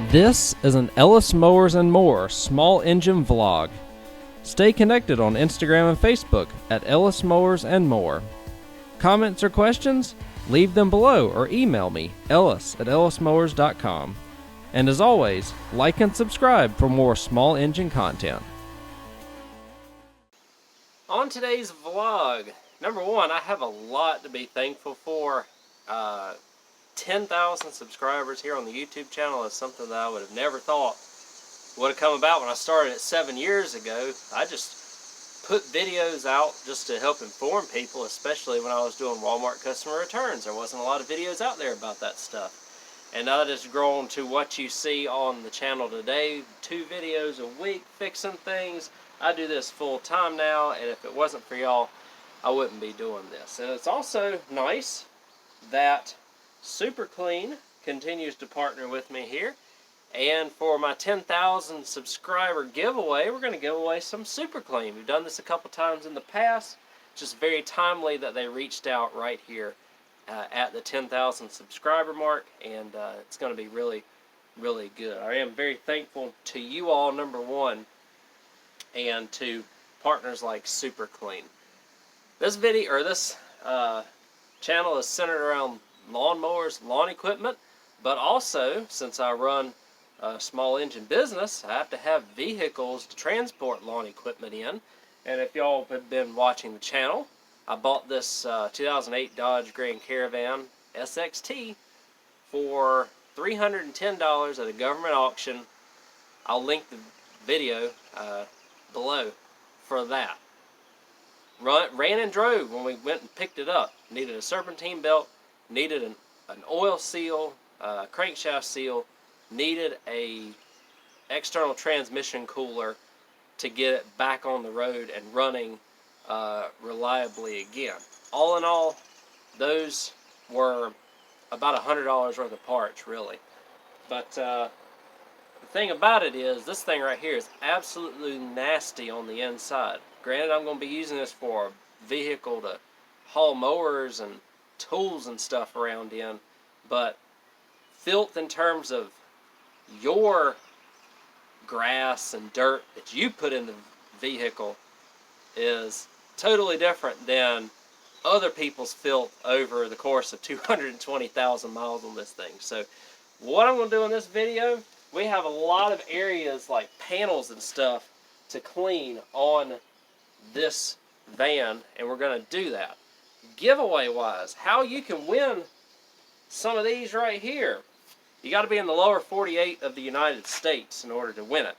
This is an Ellis Mowers and More small engine vlog. Stay connected on Instagram and Facebook at Ellis Mowers and More. Comments or questions? Leave them below or email me, ellis@ellismowers.com. And as always, like and subscribe for more small engine content. On today's vlog, number one, I have a lot to be thankful for. 10,000 subscribers here on the YouTube channel is something that I would have never thought would have come about when I started it 7 years ago. I just put videos out just to help inform people, especially when I was doing Walmart customer returns. There wasn't a lot of videos out there about that stuff. And now that it's grown to what you see on the channel today, 2 videos a week fixing things. I do this full time now, and if it wasn't for y'all, I wouldn't be doing this. And it's also nice that Super Clean continues to partner with me here, and for my 10,000 subscriber giveaway, we're going to give away some Super Clean. We've done this a couple times in the past. It's just very timely that they reached out right here at the 10,000 subscriber mark, and it's going to be really, really good. I am very thankful to you all, number one, and to partners like Super Clean. This video, or this channel is centered around lawnmowers, lawn equipment, but also, since I run a small engine business, I have to have vehicles to transport lawn equipment in. And if y'all have been watching the channel, I bought this 2008 Dodge Grand Caravan SXT for $310 at a government auction. I'll link the video below for that. Ran and drove when we went and picked it up. Needed a serpentine belt, needed an oil seal, crankshaft seal, needed a external transmission cooler to get it back on the road and running reliably again. All in all, those were about $100 worth of parts, really. But the thing about it is, this thing right here is absolutely nasty on the inside. Granted, I'm going to be using this for a vehicle to haul mowers and tools and stuff around in, but filth in terms of your grass and dirt that you put in the vehicle is totally different than other people's filth over the course of 220,000 miles on this thing. So what I'm going to do in this video, we have a lot of areas like panels and stuff to clean on this van, and we're going to do that. Giveaway wise, how you can win some of these right here. You got to be in the lower 48 of the United States in order to win it.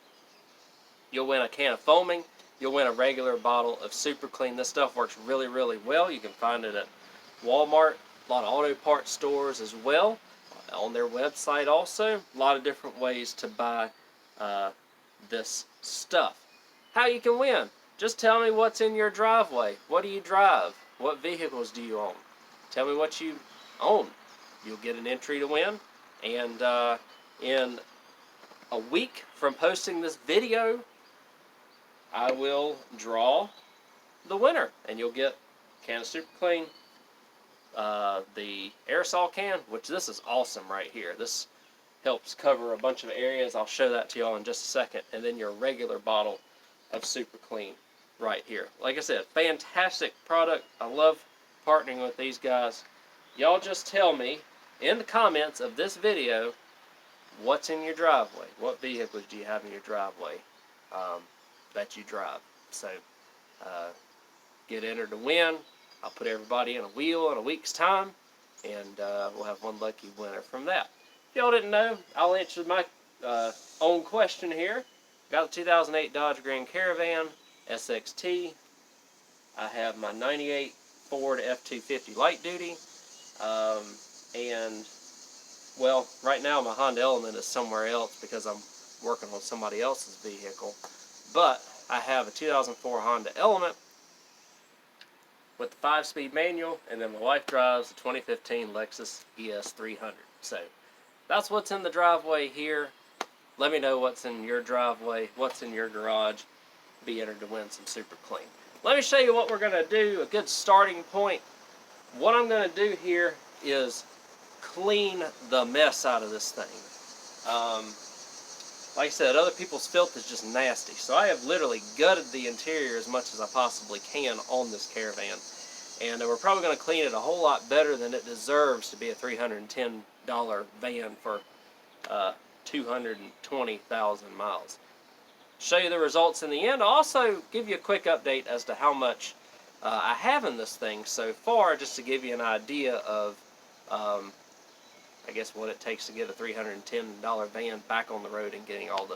You'll win a can of foaming. You'll win a regular bottle of Super Clean. This stuff works really, really well. You can find it at Walmart, a lot of auto parts stores as well, on their website also. A lot of different ways to buy this stuff. How you can win? Just tell me what's in your driveway. What do you drive? What vehicles do you own? Tell me what you own. You'll get an entry to win. And in a week from posting this video, I will draw the winner. And you'll get a can of Super Clean, the aerosol can, which this is awesome right here. This helps cover a bunch of areas. I'll show that to y'all in just a second. And then your regular bottle of Super Clean right here. Like I said, fantastic product. I love partnering with these guys. Y'all just tell me in the comments of this video what's in your driveway. What vehicles do you have in your driveway that you drive? So get entered to win. I'll put everybody in a wheel in a week's time, and we'll have one lucky winner from that. If y'all didn't know, I'll answer my own question here. Got the 2008 Dodge Grand Caravan SXT. I have my 98 Ford F-250 light duty. And, well, right now my Honda Element is somewhere else because I'm working on somebody else's vehicle. But I have a 2004 Honda Element with the 5-speed manual, and then my wife drives the 2015 Lexus ES300. So that's what's in the driveway here. Let me know what's in your driveway, what's in your garage. Be entered to win some Super Clean. Let me show you what we're going to do, a good starting point. What I'm going to do here is clean the mess out of this thing. like I said, other people's filth is just nasty. So I have literally gutted the interior as much as I possibly can on this Caravan. And we're probably going to clean it a whole lot better than it deserves to be a $310 van for 220,000 miles. Show you the results in the end. I'll also give you a quick update as to how much I have in this thing so far, just to give you an idea of I guess what it takes to get a $310 van back on the road and getting all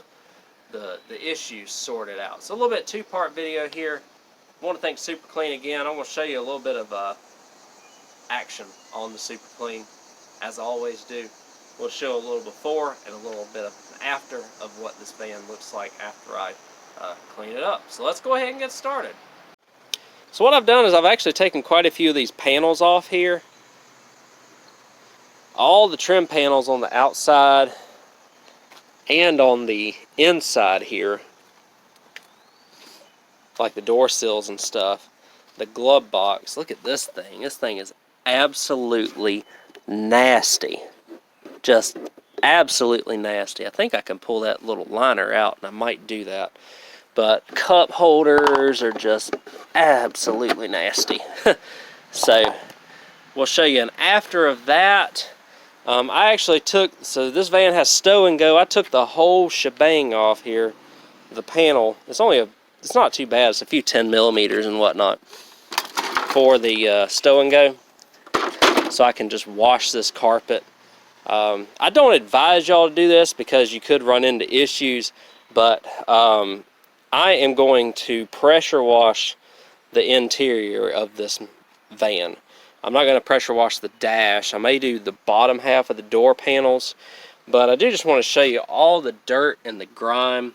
the issues sorted out. So a little bit two-part video here. I want to thank Super Clean again. I'm going to show you a little bit of action on the Super Clean, as I always do. We'll show a little before and a little bit of after of what this van looks like after I clean it up. So let's go ahead and get started. So what I've done is I've actually taken quite a few of these panels off here. All the trim panels on the outside and on the inside here, like the door sills and stuff. The glove box, look at this thing. This thing is absolutely nasty. Just absolutely nasty. I think I can pull that little liner out, and I might do that. But cup holders are just absolutely nasty. So we'll show you an after of that. I actually took, so this van has stow and go. I took the whole shebang off here. The panel, it's not too bad. It's a few 10 millimeters and whatnot for the stow and go. So I can just wash this carpet. I don't advise y'all to do this because you could run into issues, but I am going to pressure wash the interior of this van. I'm not going to pressure wash the dash. I may do the bottom half of the door panels, but I do just want to show you all the dirt and the grime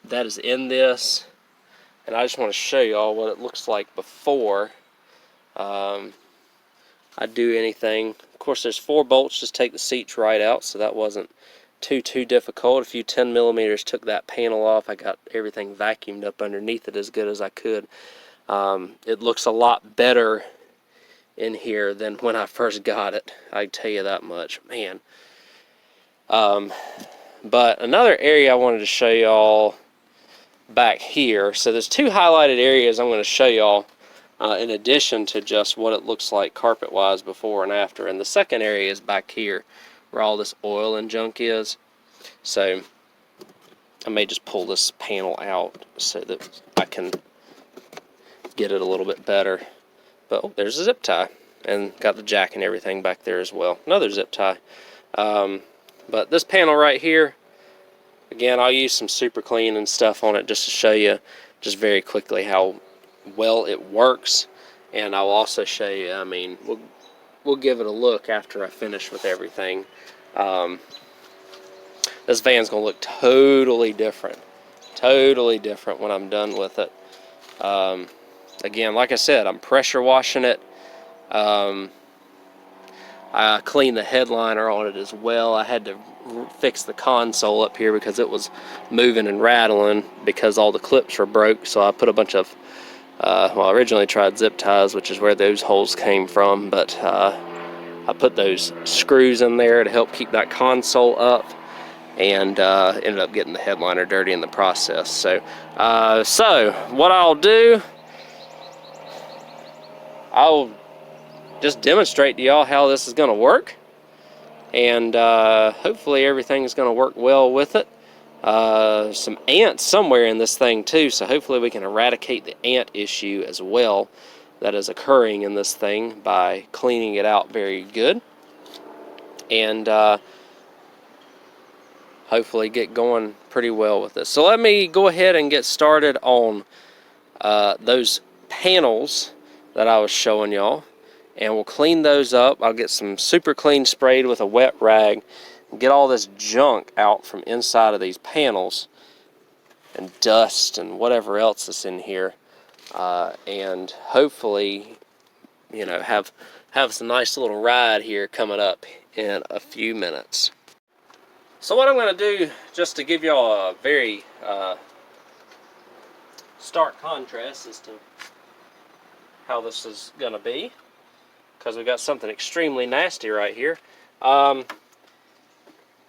that is in this, and I just want to show you all what it looks like before I do anything. Of course, there's 4 bolts, just take the seats right out, so that wasn't too difficult. A few 10 millimeters took that panel off. I got everything vacuumed up underneath it as good as I could. It looks a lot better in here than when I first got it, I tell you that much, man. But another area I wanted to show y'all back here. So there's 2 highlighted areas I'm going to show y'all in addition to just what it looks like carpet wise before and after. And the second area is back here where all this oil and junk is. So I may just pull this panel out so that I can get it a little bit better. But oh, there's a zip tie, and got the jack and everything back there as well. Another zip tie. But this panel right here, again, I'll use some Super Clean and stuff on it just to show you just very quickly how well it works. And I'll also show you, I mean, we'll give it a look after I finish with everything. This van's going to look totally different when I'm done with it. Again, like I said, I'm pressure washing it. I cleaned the headliner on it as well. I had to fix the console up here because it was moving and rattling because all the clips were broke. So I put a bunch of, well, I originally tried zip ties, which is where those holes came from, but I put those screws in there to help keep that console up, and ended up getting the headliner dirty in the process. So what I'll do, I'll just demonstrate to y'all how this is going to work, and hopefully everything is going to work well with it. Some ants somewhere in this thing too, so hopefully we can eradicate the ant issue as well that is occurring in this thing by cleaning it out very good, and hopefully get going pretty well with this. So let me go ahead and get started on those panels that I was showing y'all, and we'll clean those up. I'll get some Super Clean sprayed with a wet rag and get all this junk out from inside of these panels and dust and whatever else is in here, and hopefully, you know, have some nice little ride here coming up in a few minutes. So what I'm going to do, just to give y'all a very stark contrast as to how this is going to be, because we've got something extremely nasty right here.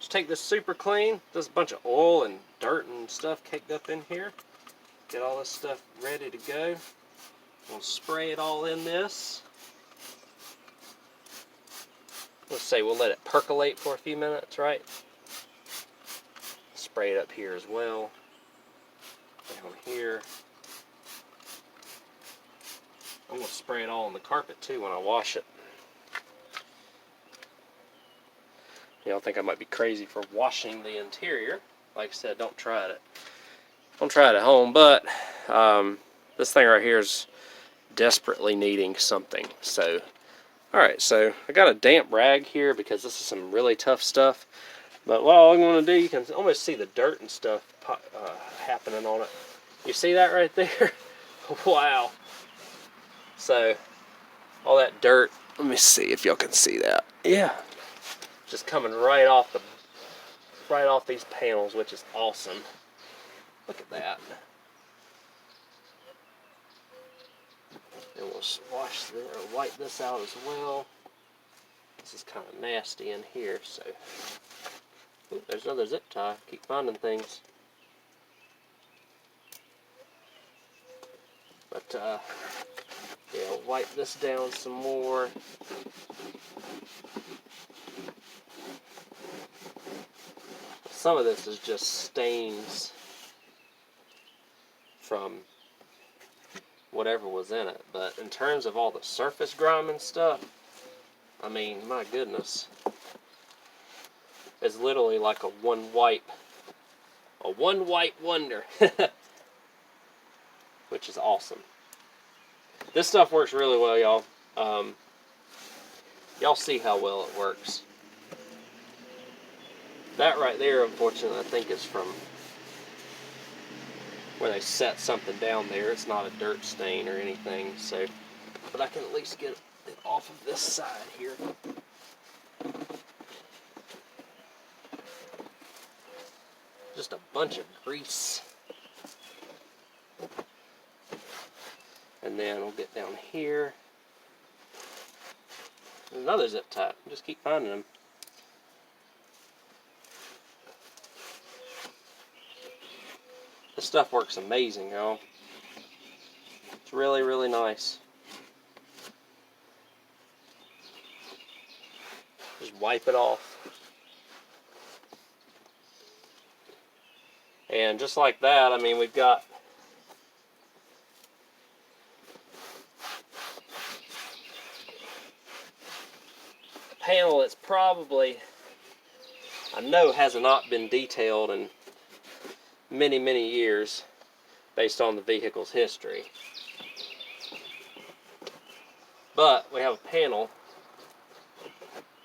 Just take this super clean. There's a bunch of oil and dirt and stuff caked up in here. Get all this stuff ready to go. We'll spray it all in this. Let's say we'll let it percolate for a few minutes, right? Spray it up here as well. Down here. I'm going to spray it all on the carpet too when I wash it. Y'all think I might be crazy for washing the interior. Like I said, don't try it. Don't try it at home, but this thing right here is desperately needing something. So, alright, so I got a damp rag here because this is some really tough stuff. But what I'm going to do, you can almost see the dirt and stuff happening on it. You see that right there? Wow. So, all that dirt, let me see if y'all can see that. Yeah. Just coming right off these panels, which is awesome. Look at that. And we'll wash or wipe this out as well. This is kind of nasty in here, so. Ooh, there's another zip tie. Keep finding things. But yeah, I'll wipe this down some more. Some of this is just stains from whatever was in it. But in terms of all the surface grime and stuff, I mean, my goodness. It's literally like a one wipe wonder. Which is awesome. This stuff works really well, y'all. Y'all see how well it works. That right there, unfortunately, I think is from where they set something down there. It's not a dirt stain or anything, so, but I can at least get it off of this side here. Just a bunch of grease. And then we'll get down here. There's another zip tie. Just keep finding them. This stuff works amazing, y'all. It's really, really nice. Just wipe it off. And just like that, I mean, we've got a panel that's probably, I know, has not been detailed in many, many years based on the vehicle's history. But we have a panel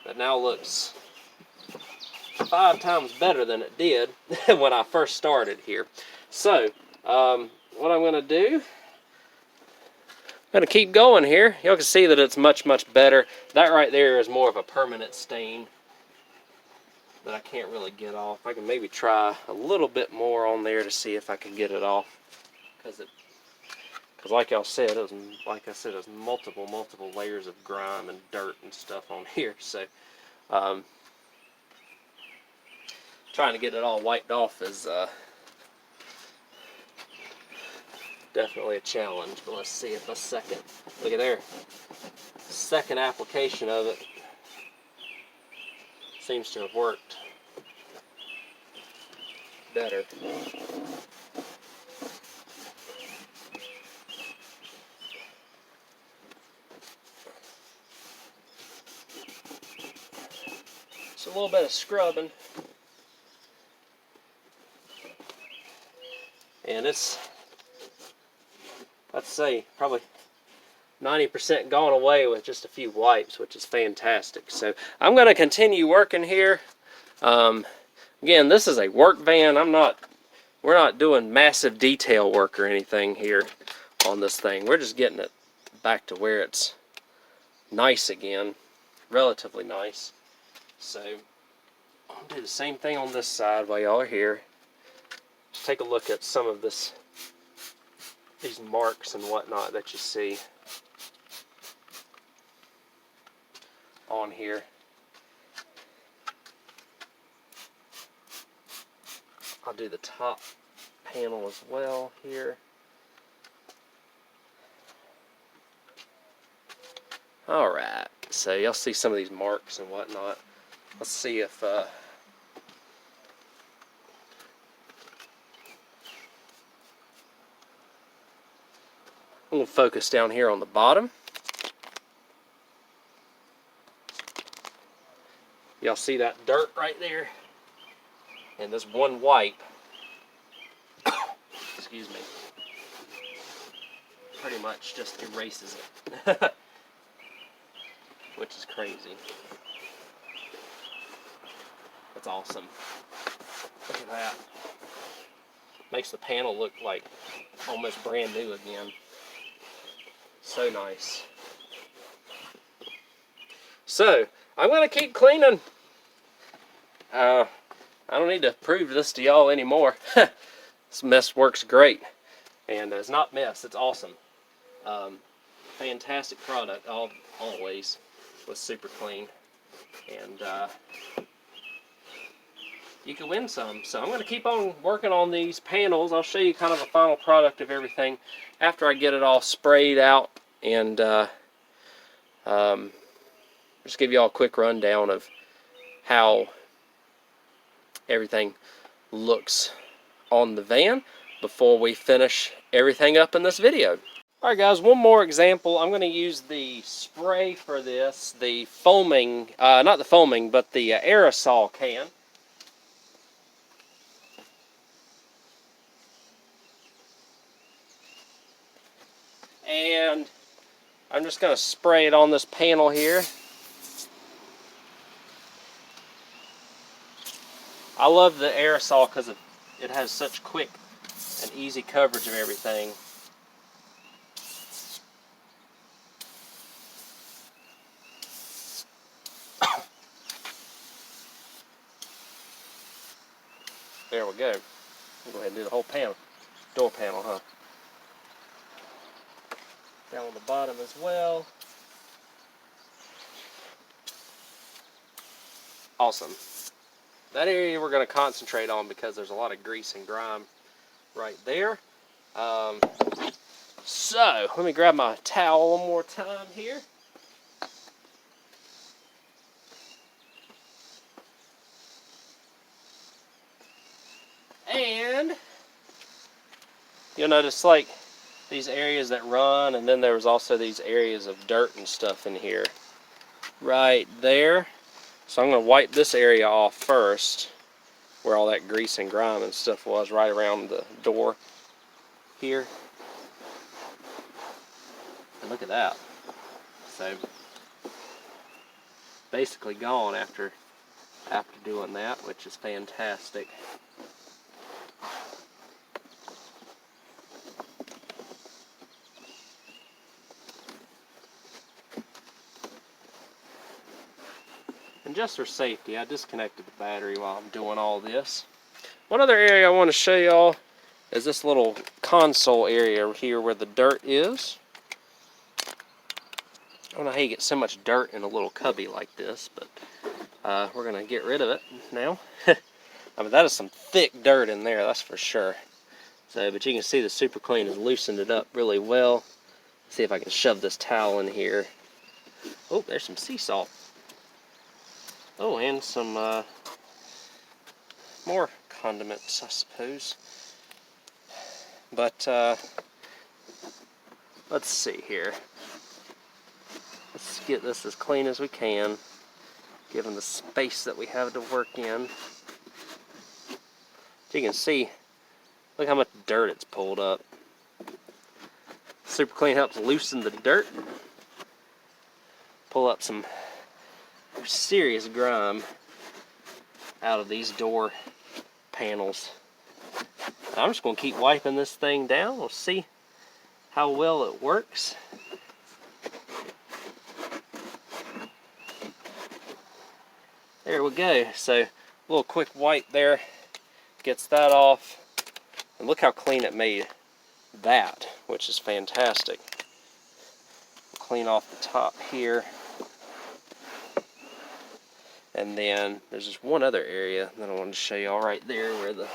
that now looks 5 times better than it did when I first started here. So, what I'm going to do, I'm going to keep going here. Y'all can see that it's much, much better. That right there is more of a permanent stain that I can't really get off. I can maybe try a little bit more on there to see if I can get it off. Because like y'all said, it was multiple layers of grime and dirt and stuff on here. So, trying to get it all wiped off is definitely a challenge. But let's see if a second, look at there, second application of it seems to have worked better. So a little bit of scrubbing. And it's, let's say, probably 90% gone away with just a few wipes, which is fantastic. So I'm going to continue working here. Again, this is a work van. We're not doing massive detail work or anything here on this thing. We're just getting it back to where it's nice again, relatively nice. So I'll do the same thing on this side while y'all are here. Just take a look at some of these marks and whatnot that you see on here. I'll do the top panel as well here. Alright, so y'all see some of these marks and whatnot. Let's see if I'm going to focus down here on the bottom. Y'all see that dirt right there? And this one wipe, excuse me, pretty much just erases it. Which is crazy. That's awesome. Look at that. Makes the panel look like almost brand new again. So nice. So, I'm going to keep cleaning. I don't need to prove this to y'all anymore. This mess works great. And it's not mess, it's awesome. Fantastic product, always, with Super Clean. And you can win some. So I'm going to keep on working on these panels. I'll show you kind of a final product of everything after I get it all sprayed out, and just give you all a quick rundown of how everything looks on the van before we finish everything up in this video. Alright guys, one more example. I'm going to use the spray for this, the foaming, not the foaming, but the aerosol can. And I'm just going to spray it on this panel here. I love the aerosol because it has such quick and easy coverage of everything. There we go. We'll go ahead and do the whole panel. Door panel, huh? Down on the bottom as well. Awesome. That area we're going to concentrate on because there's a lot of grease and grime right there. So, let me grab my towel one more time here. And you'll notice like these areas that run, and then there was also these areas of dirt and stuff in here. Right there. So I'm going to wipe this area off first, where all that grease and grime and stuff was, right around the door here. And look at that. So basically gone after doing that, which is fantastic. And just for safety, I disconnected the battery while I'm doing all this. One other area I want to show y'all is this little console area here where the dirt is. I don't know how you get so much dirt in a little cubby like this, but we're going to get rid of it now. I mean, that is some thick dirt in there, that's for sure. So, but you can see the Super Clean has loosened it up really well. See if I can shove this towel in here. Oh, there's some sea salt. Oh, and some more condiments, I suppose. But let's see here. Let's get this as clean as we can, given the space that we have to work in. As you can see, look how much dirt it's pulled up. Super Clean helps loosen the dirt, pull up some serious grime out of these door panels. I'm just going to keep wiping this thing down. We'll see how well it works. There we go. So a little quick wipe there gets that off. And look how clean it made that, which is fantastic. Clean off the top here. And then there's just one other area that I wanted to show y'all right there where the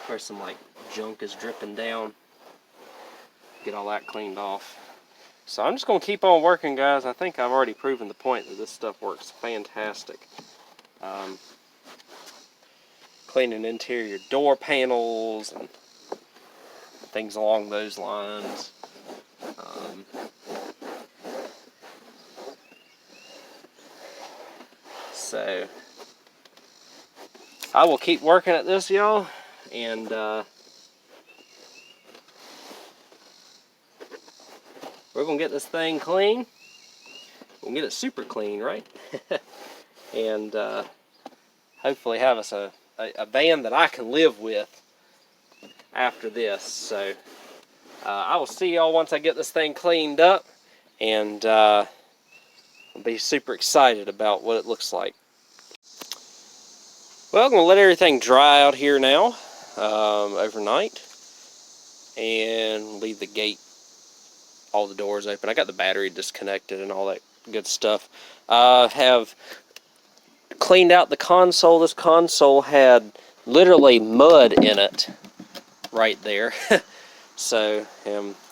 where some like junk is dripping down. Get all that cleaned off. So I'm just going to keep on working, guys. I think I've already proven the point that this stuff works fantastic. Cleaning interior door panels and things along those lines. So I will keep working at this, y'all, and we're gonna get this thing clean. We'll get it super clean, right? And hopefully have us a van that I can live with after this. So I will see y'all once I get this thing cleaned up, and I'll be super excited about what it looks like. Well, I'm going to let everything dry out here now overnight, and leave the gate, all the doors open. I got the battery disconnected and all that good stuff. Have cleaned out the console. This console had literally mud in it right there. So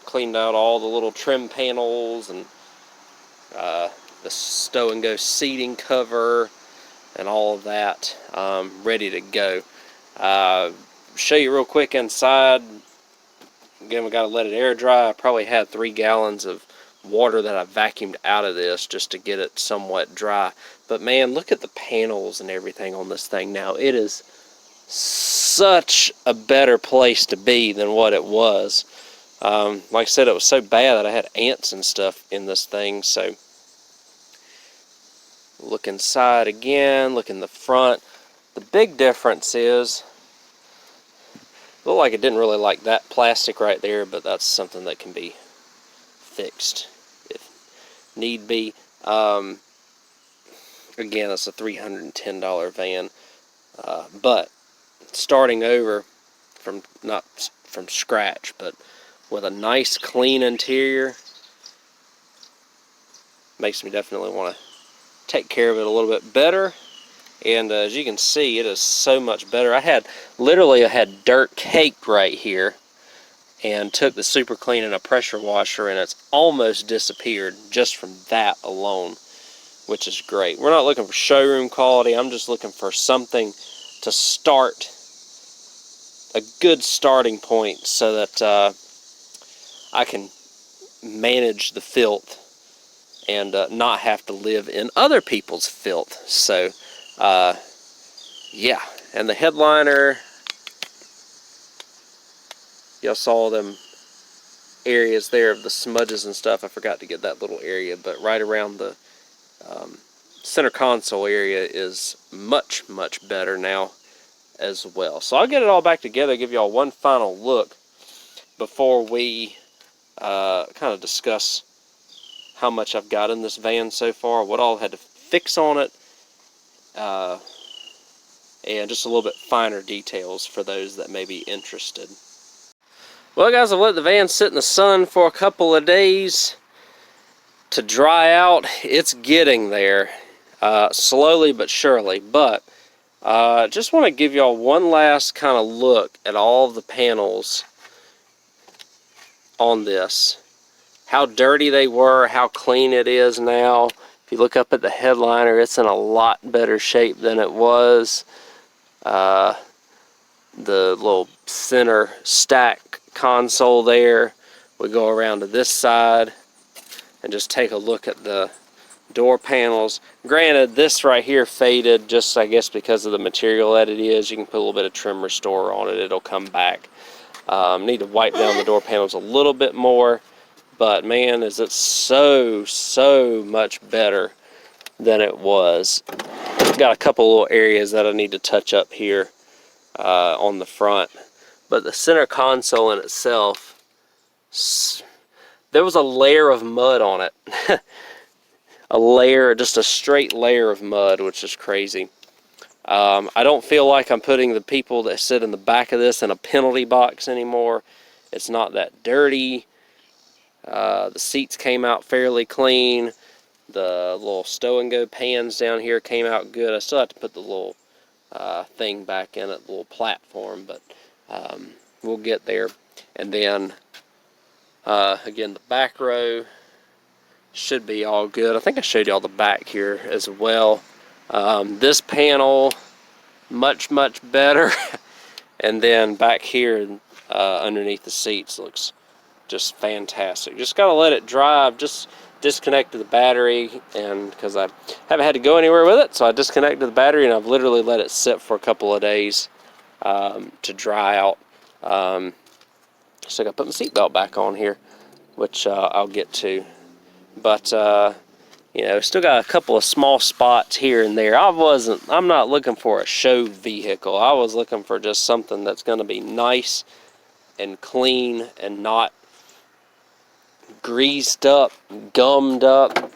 cleaned out all the little trim panels and the stow and go seating cover and all of that, ready to go. Show you real quick inside. Again, we got to let it air dry. I probably had 3 gallons of water that I vacuumed out of this just to get it somewhat dry. But man, look at the panels and everything on this thing now. It is such a better place to be than what it was. Like I said, it was so bad that I had ants and stuff in this thing. So look inside again, look in the front. The big difference is, looked like it didn't really like that plastic right there, but that's something that can be fixed if need be. Again, it's a $310 van, but starting over from, not from scratch, but with a nice clean interior, makes me definitely want to take care of it a little bit better. And as you can see, it is so much better. I had dirt caked right here, and took the super clean and a pressure washer, and it's almost disappeared just from that alone, which is great. We're not looking for showroom quality. I'm just looking for something to start, a good starting point, so that I can manage the filth and not have to live in other people's filth. So yeah, and the headliner, y'all saw them areas there of the smudges and stuff. I forgot to get that little area, but right around the center console area is much, much better now as well. So I'll get it all back together, give y'all one final look before we kind of discuss how much I've got in this van so far, what all I had to fix on it, and just a little bit finer details for those that may be interested. Well, guys, I've let the van sit in the sun for a couple of days to dry out. It's getting there, slowly but surely. But just want to give y'all one last kind of look at all of the panels on this. How dirty they were, how clean it is now. If you look up at the headliner, it's in a lot better shape than it was. The little center stack console there. We go around to this side and just take a look at the door panels. Granted, this right here faded just, I guess, because of the material that it is. You can put a little bit of trim restore on it, it'll come back. Need to wipe down the door panels a little bit more, but man, is it so much better than it was. Got a couple little areas that I need to touch up here on the front, but the center console in itself, there was a layer of mud on it. A layer, just a straight layer of mud, which is crazy. I don't feel like I'm putting the people that sit in the back of this in a penalty box anymore. It's not that dirty. The seats came out fairly clean. The little stow and go pans down here came out good. I still have to put the little thing back in it, the little platform, but we'll get there. And then again, the back row should be all good. I think I showed y'all the back here as well. This panel, much better. And then back here underneath the seats looks just fantastic. Just gotta let it dry. I've just disconnected the battery, and because I haven't had to go anywhere with it, so I disconnected the battery and I've literally let it sit for a couple of days to dry out. So I gotta put my seatbelt back on here, which I'll get to. But you know, still got a couple of small spots here and there. I'm not looking for a show vehicle. I was looking for just something that's gonna be nice and clean and not greased up, gummed up.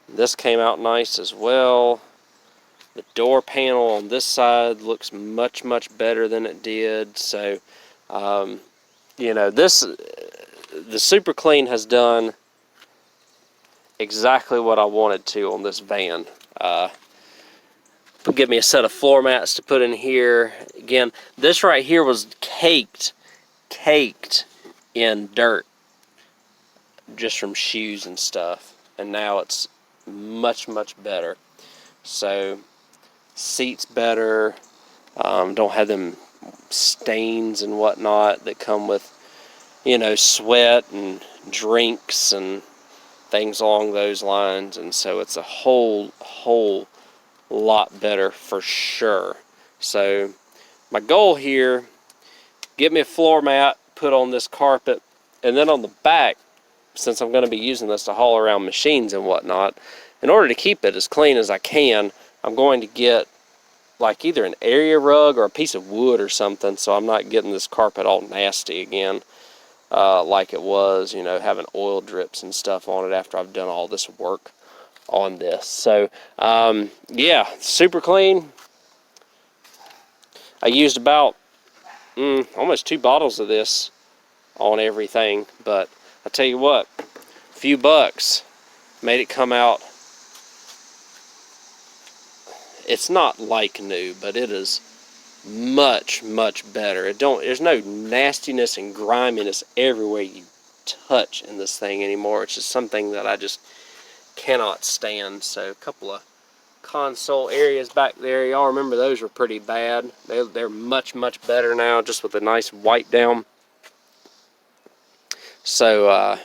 This came out nice as well. The door panel on this side looks much better than it did. So you know, the Super Clean has done exactly what I wanted to on this van. Give me a set of floor mats to put in here. Again, this right here was caked in dirt just from shoes and stuff, and now it's much better. So seats better, don't have them stains and whatnot that come with, you know, sweat and drinks and things along those lines. And so it's a whole lot better for sure. So my goal here, get me a floor mat, put on this carpet, and then on the back, since I'm going to be using this to haul around machines and whatnot, in order to keep it as clean as I can, I'm going to get like either an area rug or a piece of wood or something, so I'm not getting this carpet all nasty again, like it was, you know, having oil drips and stuff on it after I've done all this work on this. So yeah, Super Clean. I used about almost 2 bottles of this on everything, but I tell you what, a few bucks made it come out. It's not like new, but it is much better. There's no nastiness and griminess everywhere you touch in this thing anymore. It's just something that I just cannot stand. So a couple of console areas back there, y'all remember those were pretty bad. They're much better now, just with a nice wipe down. So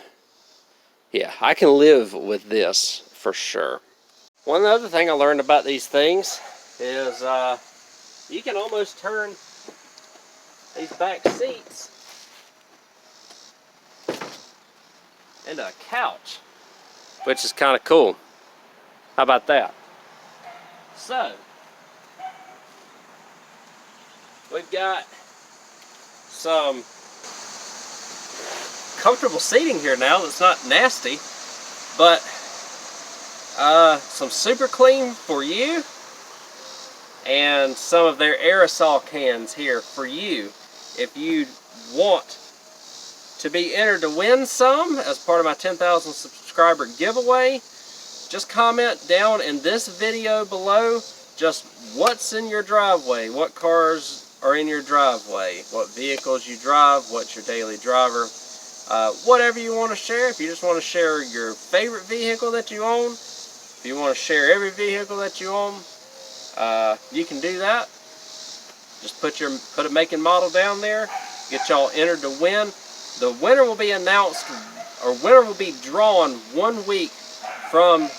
yeah, I can live with this for sure. One other thing I learned about these things is you can almost turn these back seats into a couch, which is kind of cool. How about that? So we've got some comfortable seating here now that's not nasty, but some Super Clean for you, and some of their aerosol cans here for you if you want to be entered to win some as part of my 10,000 subscriber giveaway. Just comment down in this video below just what's in your driveway, what cars are in your driveway, what vehicles you drive, what's your daily driver, whatever you want to share. If you just want to share your favorite vehicle that you own, if you want to share every vehicle that you own, you can do that. Just put a make and model down there, get y'all entered to win. The winner will be announced, or winner will be drawn 1 week from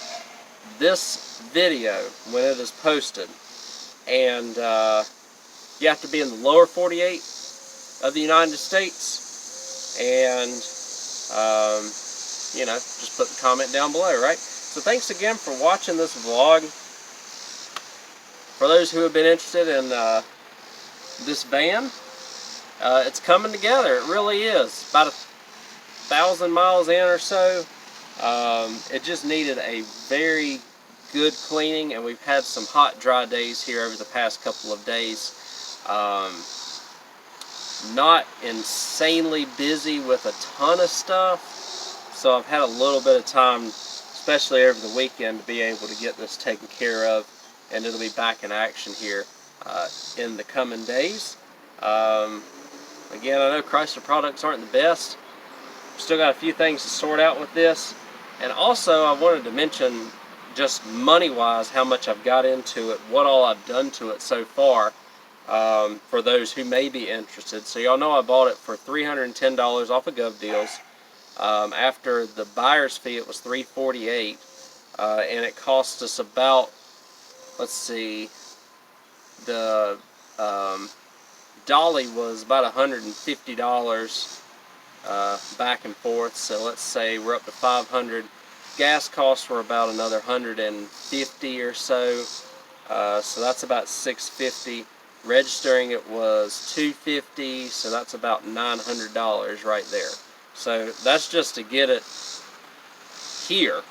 this video when it is posted. And you have to be in the lower 48 of the United States, and you know, just put the comment down below, right? So thanks again for watching this vlog. For those who have been interested in this van, it's coming together. It really is. About 1,000 miles in or so. It just needed a very good cleaning, and we've had some hot, dry days here over the past couple of days. Not insanely busy with a ton of stuff, so I've had a little bit of time, especially over the weekend, to be able to get this taken care of, and it'll be back in action here in the coming days. Again, I know Chrysler products aren't the best. Still got a few things to sort out with this. And also, I wanted to mention, just money-wise, how much I've got into it, what all I've done to it so far, for those who may be interested. So y'all know I bought it for $310 off of GovDeals. After the buyer's fee, it was $348, and it cost us about, let's see, the dolly was about $150 back and forth, so let's say we're up to $500. Gas costs were about another $150 or so, so that's about $650. Registering it was $250, so that's about $900 right there. So that's just to get it here.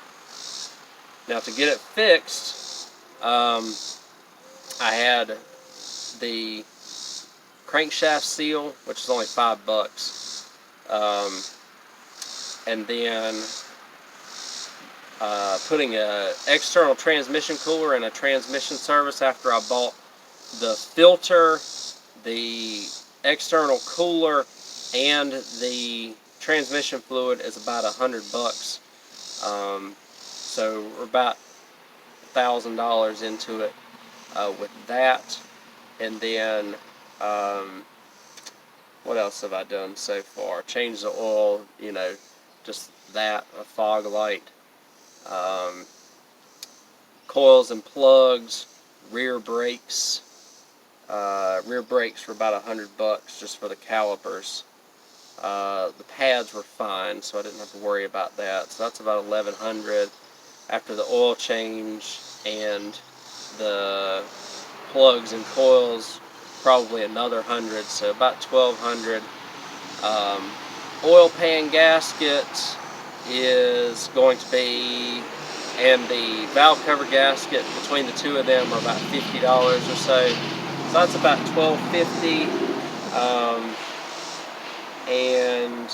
Now to get it fixed, I had the crankshaft seal, which is only $5, and then putting an external transmission cooler in a transmission service after I bought the filter, the external cooler, and the transmission fluid is about $100. So we're about $1,000 into it with that. And then what else have I done so far? Changed the oil, you know, just that, a fog light, coils and plugs, rear brakes. Rear brakes were about $100 just for the calipers. The pads were fine, so I didn't have to worry about that. So that's about $1,100 after the oil change and the plugs and coils. Probably another $100, so about $1,200. Oil pan gasket is going to be, and the valve cover gasket between the two of them are about $50 or so. So that's about $1,250. And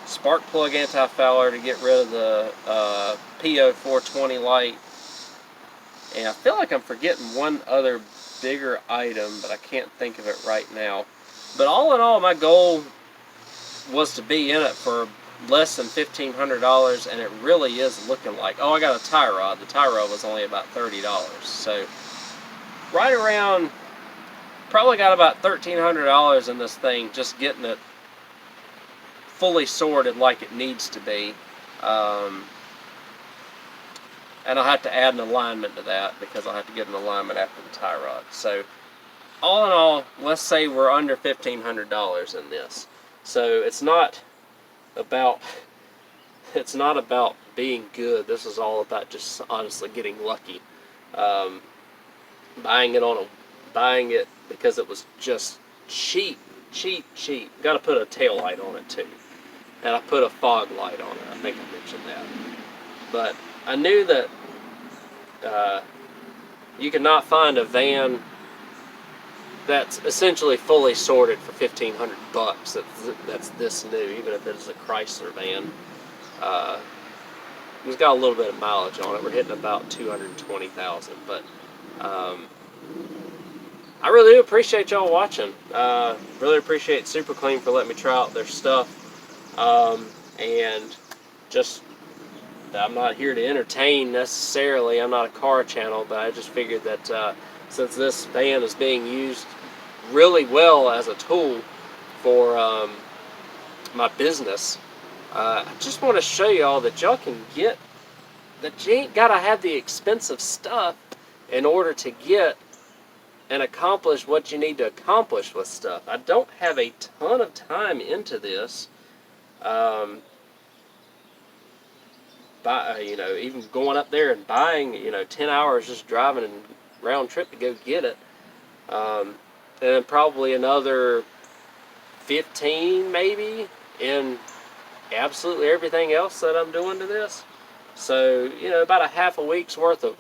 spark plug anti-fouler to get rid of the PO420 light. And I feel like I'm forgetting one other bigger item, but I can't think of it right now. But all in all, my goal was to be in it for less than $1,500, and it really is looking like, oh, I got a tie rod. The tie rod was only about $30. So right around, probably got about $1,300 in this thing, just getting it fully sorted like it needs to be. And I'll have to add an alignment to that because I'll have to get an alignment after the tie rod. So all in all, let's say we're under $1,500 in this. So it's not about being good. This is all about just honestly getting lucky. Buying it because it was just cheap. Got to put a tail light on it too, and I put a fog light on it. I think I mentioned that. But I knew that you could not find a van that's essentially fully sorted for $1,500. That's this new, even if it's a Chrysler van. It's got a little bit of mileage on it. We're hitting about 220,000. But I really do appreciate y'all watching. Really appreciate Super Clean for letting me try out their stuff. And just, I'm not here to entertain necessarily. I'm not a car channel, but I just figured that since this van is being used really well as a tool for my business, I just want to show y'all that y'all can get, that you ain't got to have the expensive stuff in order to get and accomplish what you need to accomplish with stuff. I don't have a ton of time into this. Even going up there and buying, 10 hours just driving and round trip to go get it. And then probably another 15 maybe in absolutely everything else that I'm doing to this. So, about a half a week's worth of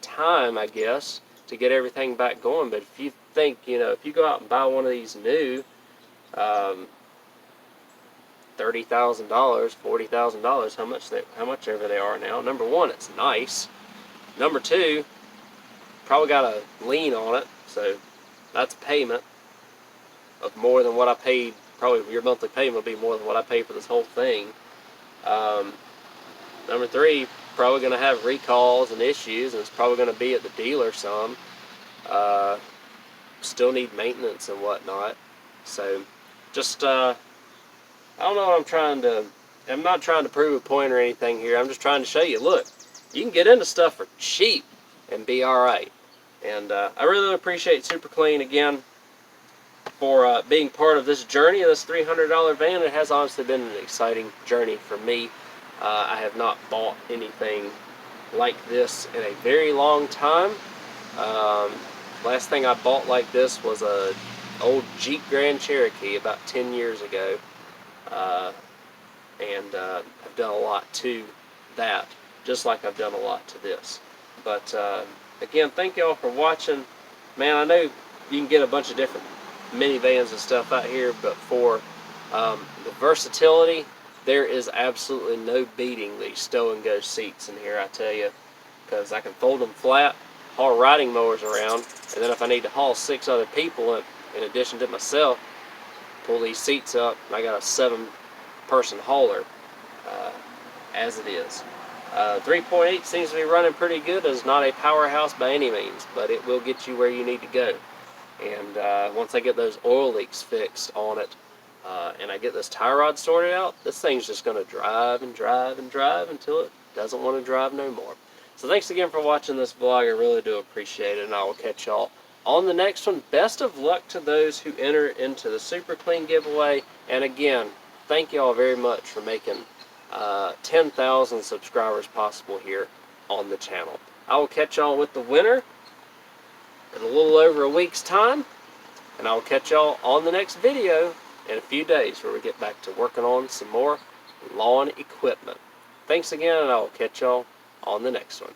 time, I guess, to get everything back going. But if you think, if you go out and buy one of these new, $30,000, $40,000, how much ever they are now. Number one, it's nice. Number two, probably got a lien on it, so that's payment of more than what I paid. Probably your monthly payment will be more than what I paid for this whole thing. Number 3, probably going to have recalls and issues, and it's probably going to be at the dealer some. Still need maintenance and whatnot. So, just, I don't know what I'm not trying to prove a point or anything here. I'm just trying to show you, look, you can get into stuff for cheap and be alright. And I really appreciate Super Clean again for being part of this journey of this $300 van. It has honestly been an exciting journey for me. I have not bought anything like this in a very long time. Last thing I bought like this was a old Jeep Grand Cherokee about 10 years ago. And I've done a lot to that, just like I've done a lot to this. But again, thank y'all for watching. Man, I know you can get a bunch of different minivans and stuff out here, but for the versatility, there is absolutely no beating these stow and go seats in here, I tell you, because I can fold them flat, haul riding mowers around, and then if I need to haul 6 other people in addition to myself, pull these seats up, and I got a 7-person hauler as it is. 3.8 seems to be running pretty good. It's not a powerhouse by any means, but it will get you where you need to go. And once I get those oil leaks fixed on it, and I get this tie rod sorted out, this thing's just going to drive and drive and drive until it doesn't want to drive no more. So thanks again for watching this vlog. I really do appreciate it, and I will catch y'all on the next one. Best of luck to those who enter into the Super Clean giveaway. And again, thank y'all very much for making 10,000 subscribers possible here on the channel. I will catch y'all with the winner in a little over a week's time, and I will catch y'all on the next video in a few days where we get back to working on some more lawn equipment. Thanks again, and I will catch y'all on the next one.